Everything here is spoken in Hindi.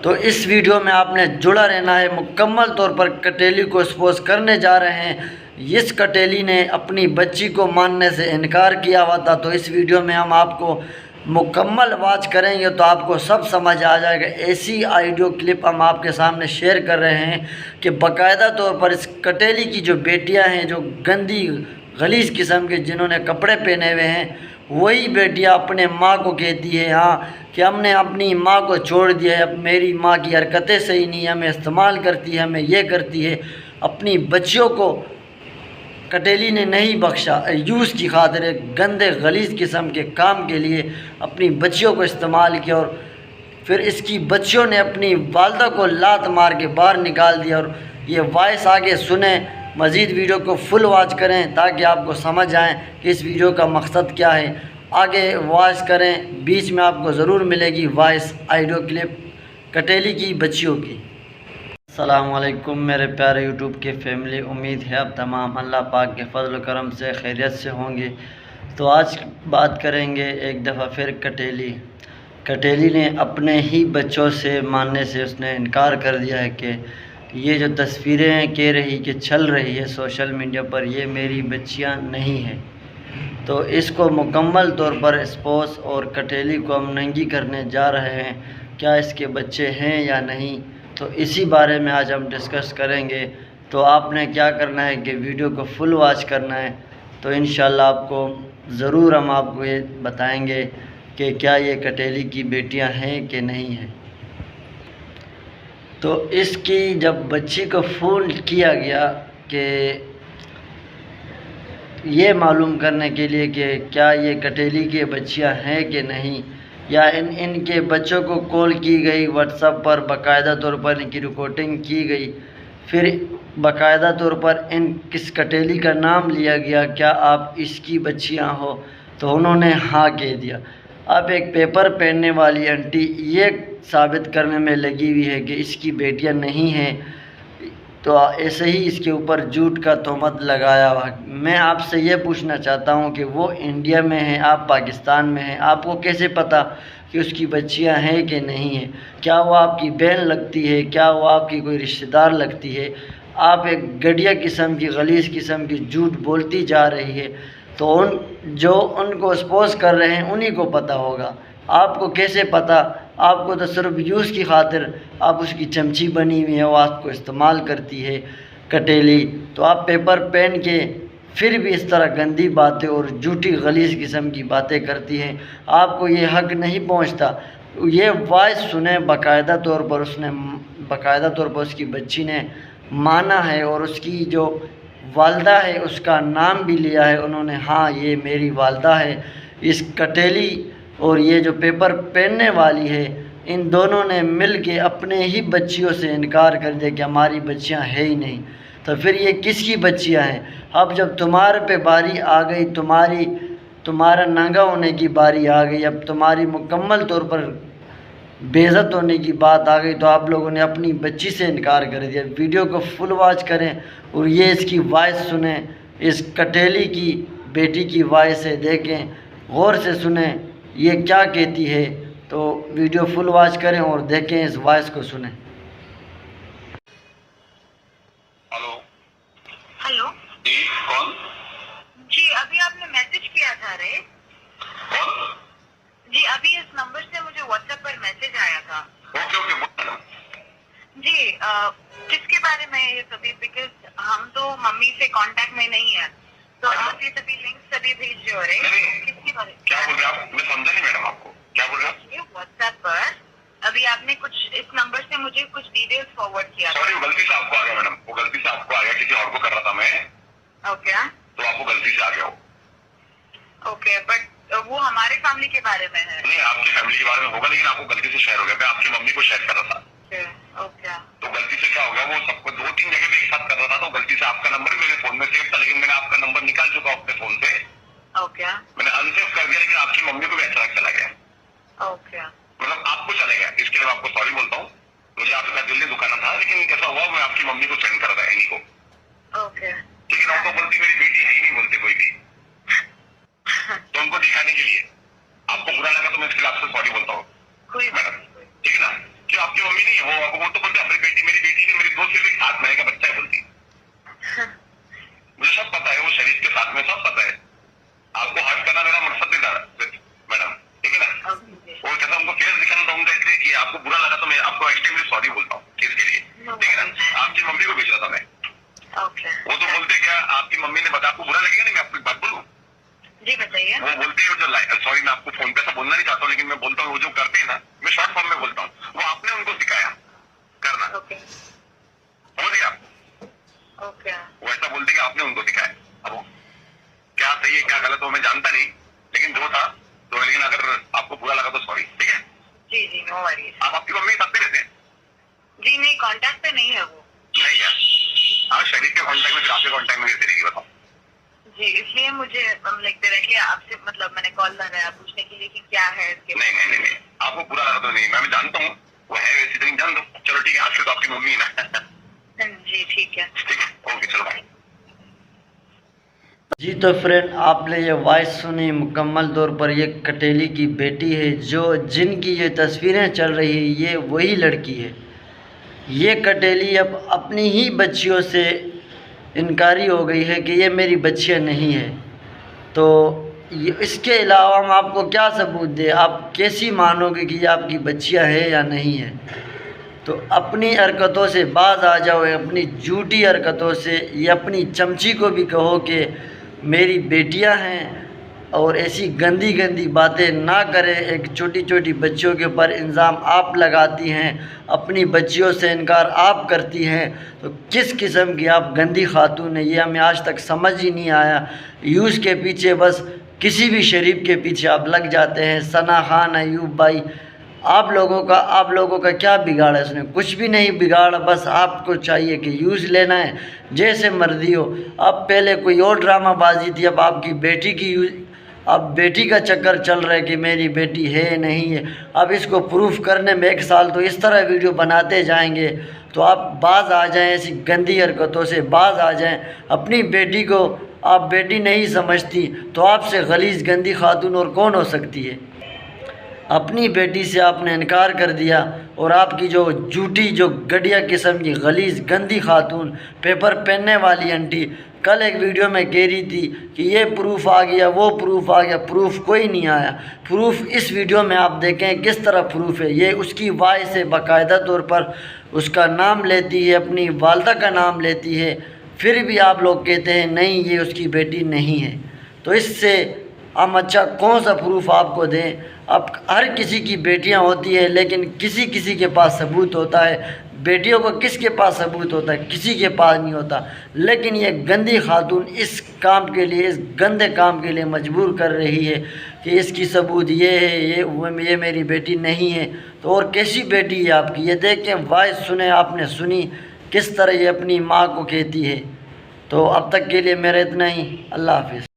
तो इस वीडियो में आपने जुड़ा रहना है। मुकम्मल तौर पर कटेली को एक्सपोज करने जा रहे हैं। इस कटेली ने अपनी बच्ची को मानने से इनकार किया हुआ था, तो इस वीडियो में हम आपको मुकम्मल वॉच करेंगे तो आपको सब समझ आ जाएगा। ऐसी ऑडियो क्लिप हम आपके सामने शेयर कर रहे हैं कि बाकायदा तौर पर इस कटेली की जो बेटियां हैं, जो गंदी गलीज़ किस्म के जिन्होंने कपड़े पहने हुए हैं, वही बेटियां अपने माँ को कहती है हाँ कि हमने अपनी माँ को छोड़ दिया है, अब मेरी माँ की हरकतें सही नहीं है, हमें इस्तेमाल करती है, हमें ये करती है। अपनी बच्चियों को कटेली ने नहीं बख्शा, यूज़ की खातिर एक गंदे गलीज़ किस्म के काम के लिए अपनी बच्चियों को इस्तेमाल किया और फिर इसकी बच्चियों ने अपनी वालदा को लात मार के बाहर निकाल दिया। और ये वॉइस आगे सुने, मज़ीद वीडियो को फुल वॉच करें ताकि आपको समझ आए कि इस वीडियो का मकसद क्या है। आगे वॉच करें, बीच में आपको ज़रूर मिलेगी वॉइस ऑडियो क्लिप कटेली की बच्चियों की। अस्सलाम वालेकुम मेरे प्यारे यूट्यूब के फैमिली, उम्मीद है आप तमाम अल्लाह पाक के फजल करम से खैरियत से होंगे। तो आज बात करेंगे एक दफ़ा फिर कटेली ने अपने ही बच्चों से मानने से उसने इनकार कर दिया है कि ये जो तस्वीरें कह रही कि चल रही है सोशल मीडिया पर, ये मेरी बच्चियां नहीं हैं। तो इसको मुकम्मल तौर पर एक्सपोज और कटेली को हम नंगी करने जा रहे हैं, क्या इसके बच्चे हैं या नहीं, तो इसी बारे में आज हम डिस्कस करेंगे। तो आपने क्या करना है कि वीडियो को फुल वॉच करना है, तो इंशाल्लाह आपको ज़रूर हम आपको ये बताएंगे कि क्या ये कटेली की बेटियां हैं कि नहीं हैं। तो इसकी जब बच्ची को फ़ोन किया गया कि ये मालूम करने के लिए कि क्या ये कटेली के बच्चियां हैं कि नहीं, या इनके बच्चों को कॉल की गई व्हाट्सएप पर, बाकायदा तौर पर इनकी रिकॉर्डिंग की गई, फिर बाकायदा तौर पर इन किस कटेली का नाम लिया गया, क्या आप इसकी बच्चियां हो, तो उन्होंने हाँ कह दिया। अब एक पेपर पहनने वाली आंटी ये साबित करने में लगी हुई है कि इसकी बेटियां नहीं हैं, तो ऐसे ही इसके ऊपर झूठ का तोहमत लगाया हुआ। मैं आपसे ये पूछना चाहता हूँ कि वो इंडिया में है, आप पाकिस्तान में हैं, आपको कैसे पता कि उसकी बच्चियाँ हैं कि नहीं हैं? क्या वो आपकी बहन लगती है, क्या वो आपकी कोई रिश्तेदार लगती है? आप एक घटिया किस्म की गलीज़ किस्म की झूठ बोलती जा रही है। तो उनको एक्सपोज कर रहे हैं उन्हीं को पता होगा, आपको कैसे पता? आपको तो सिर्फ यूज़ की खातिर आप उसकी चमची बनी हुई है, वो आपको इस्तेमाल करती है कटेली। तो आप पेपर पहन के फिर भी इस तरह गंदी बातें और झूठी गलीज़ किस्म की बातें करती हैं, आपको ये हक नहीं पहुंचता। ये वॉइस सुने, बाकायदा तौर पर उसकी बच्ची ने माना है और उसकी जो वालदा है उसका नाम भी लिया है उन्होंने, हाँ ये मेरी वालदा है। इस कटेली और ये जो पेपर पहनने वाली है, इन दोनों ने मिल के अपने ही बच्चियों से इनकार कर दिया कि हमारी बच्चियां है ही नहीं। तो फिर ये किसकी बच्चियां हैं? अब जब तुम्हारे पे बारी आ गई, तुम्हारा नंगा होने की बारी आ गई, अब तुम्हारी मुकम्मल तौर पर बेइज्जत होने की बात आ गई, तो आप लोगों ने अपनी बच्ची से इनकार कर दिया। वीडियो को फुल वॉच करें और ये इसकी वॉइस सुने, इस कटेली की बेटी की वॉइस है, देखें गौर से सुने ये क्या कहती है। तो वीडियो फुल वॉच करें और देखें, इस वॉइस को सुने। हेलो हेलो जी, कौन? जी, अभी आपने मैसेज किया था रे कौन? जी, अभी इस नंबर से मुझे व्हाट्सएप पर मैसेज आया था। ओके ओके, बोलो। जी, किसके बारे में ये सभी? बिकॉज हम तो मम्मी से कांटेक्ट में नहीं है, तो आप ये सभी लिंक सभी भेज रहे हो रे, नहीं, किसके बारे में? क्या बोल रहे हैं आप? मैं समझा नहीं मैडम, आपको क्या बोल रहे हैं? व्हाट्सएप पर अभी आपने कुछ इस नंबर से मुझे कुछ डिटेल्स फॉरवर्ड किया था। सॉरी, वो गलती से आपको आ गया मैडम, वो गलती से आपको आ गया, किसी और को कर रहा था मैं, ओके तो आपको गलती से आ गया हो। ओके, बट वो हमारे फैमिली के बारे में है। नहीं, आपकी फैमिली के बारे में होगा, लेकिन आपको गलती से शेयर हो गया। मैं आपकी मम्मी को शेयर कर रहा था, ओके तो गलती से क्या हो गया, वो सबको 2-3 जगह पे एक साथ कर रहा था, तो गलती से आपका नंबर मेरे फोन में सेव था, लेकिन मैंने आपका नंबर निकाल चुका अपने फोन से, ओके मैंने अनसेव कर दिया, लेकिन आपकी मम्मी को भी अचानक चला गया, ओके मतलब आपको चले गया। इसके लिए मैं आपको सॉरी बोलता हूँ, मुझे आपका दिल नहीं दुखाना था, लेकिन कैसा हुआ, मैं आपकी मम्मी को सेंड कर रहा था एनी को, ओके। लेकिन आपको बोलती मेरी बेटी है ही नहीं, बोलते कोई भी, तो उनको दिखाने के लिए आपको बुरा लगा, तो मैं इसके लिए आपसे सॉरी बोलता हूँ कोई मैडम, ठीक है ना? क्यों आप आपकी मम्मी नहीं है, वो तो बोलते अपनी बेटी, मेरी बेटी नहीं, मेरी दोस्त सिर्फ 7 महीने का बच्चा है बोलती। मुझे सब पता है, वो शरीफ के साथ में सब पता है। आपको हर्ट करना मेरा मकसद नहीं था मैडम, ठीक है ना। वो कहता हमको फेस दिखाना था उनका, इसलिए कि आपको बुरा लगा तो मैं आपको एक्सट्रीमली सॉरी बोलता हूँ चीज के लिए, ठीक है ना। आपकी मम्मी को भेज रहा था मैं। वो तो बोलते क्या आपकी मम्मी ने बताया, आपको बुरा लगेगा नहीं मैं आपको एक बात बोलूं? जी बताइए। वो बोलते हैं जो सॉरी मैं आपको फोन पे ऐसा बोलना नहीं चाहता हूँ, लेकिन मैं बोलता हूँ वो जो करते हैं ना, मैं शॉर्ट फॉर्म में बोलता हूँ, वो आपने उनको सिखाया करना, समझ गए आप? वो ऐसा बोलते कि आपने उनको सिखाया। अब वो क्या सही है क्या गलत हो मैं जानता नहीं, लेकिन जो था तो, लेकिन अगर आपको बुरा लगा तो सॉरी, ठीक है। जी नो वरीज। आप आपकी मम्मी के साथ भी रहते हैं? जी नहीं, कांटेक्ट पे नहीं है वो। नहीं है? हाँ, शरीफ के कांटेक्ट में, फिर आपके कांटेक्ट में कैसे रहेगी बताओ? जी, इसलिए मुझे लिखते रहे कि आपसे मतलब मैंने कॉल लगाया पूछने के लिए कि क्या है इसके। नहीं, आपको बुरा लगा तो नहीं, मैं जानता हूँ वो है वैसी, तरह जान दो। चलो ठीक है, आज से तो आपकी मम्मी है ना। जी ठीक है, ओके चलो भाई। जी तो फ्रेंड, आपने ये वॉइस सुनी, मुकम्मल तौर पर ये कटेली की बेटी है, जो जिनकी ये तस्वीरें चल रही है ये वही लड़की है। ये कटेली अब अपनी ही बच्चियों से इनकारी हो गई है कि ये मेरी बच्चियाँ नहीं है। तो इसके अलावा हम आपको क्या सबूत दें? आप कैसी मानोगे कि ये आपकी बच्चियाँ हैं या नहीं है? तो अपनी हरकतों से बाज आ जाओ, अपनी झूठी हरकतों से, या अपनी चमची को भी कहो कि मेरी बेटियां हैं, और ऐसी गंदी गंदी बातें ना करें। एक छोटी छोटी बच्चियों के ऊपर इल्ज़ाम आप लगाती हैं, अपनी बच्चियों से इनकार आप करती हैं, तो किस किस्म की आप गंदी खातून है, ये हमें आज तक समझ ही नहीं आया। यूज़ के पीछे बस किसी भी शरीफ के पीछे आप लग जाते हैं। सना खान, अयूब भाई, आप लोगों का क्या बिगाड़ा? इसने कुछ भी नहीं बिगाड़ा, बस आपको चाहिए कि यूज़ लेना है जैसे मर्जी हो। अब पहले कोई और ड्रामाबाजी थी, अब आपकी बेटी की अब बेटी का चक्कर चल रहा है कि मेरी बेटी है नहीं है। अब इसको प्रूफ करने में 1 साल तो इस तरह वीडियो बनाते जाएंगे, तो आप बाज आ जाएं, ऐसी गंदी हरकतों से बाज आ जाएं। अपनी बेटी को आप बेटी नहीं समझती तो आपसे गलीज़ गंदी खातून और कौन हो सकती है? अपनी बेटी से आपने इनकार कर दिया, और आपकी जो झूठी, जो घटिया किस्म की गलीज़ गंदी खातून, पेपर पहनने वाली आंटी, कल एक वीडियो में कह रही थी कि ये प्रूफ आ गया, वो प्रूफ आ गया। प्रूफ कोई नहीं आया। प्रूफ इस वीडियो में आप देखें किस तरह प्रूफ है। ये उसकी वॉइस से बाकायदा तौर पर उसका नाम लेती है, अपनी वालदा का नाम लेती है, फिर भी आप लोग कहते हैं नहीं ये उसकी बेटी नहीं है। तो इससे हम अच्छा कौन सा प्रूफ आपको दें? अब हर किसी की बेटियां होती है, लेकिन किसी किसी के पास सबूत होता है। बेटियों को किसके पास सबूत होता है? किसी के पास नहीं होता। लेकिन ये गंदी खातून इस काम के लिए, इस गंदे काम के लिए मजबूर कर रही है कि इसकी सबूत ये है, ये मेरी बेटी नहीं है। तो और कैसी बेटी है आपकी? ये देखें, वॉइस सुने, आपने सुनी किस तरह ये अपनी माँ को कहती है। तो अब तक के लिए मेरा इतना ही। अल्लाह हाफिज़।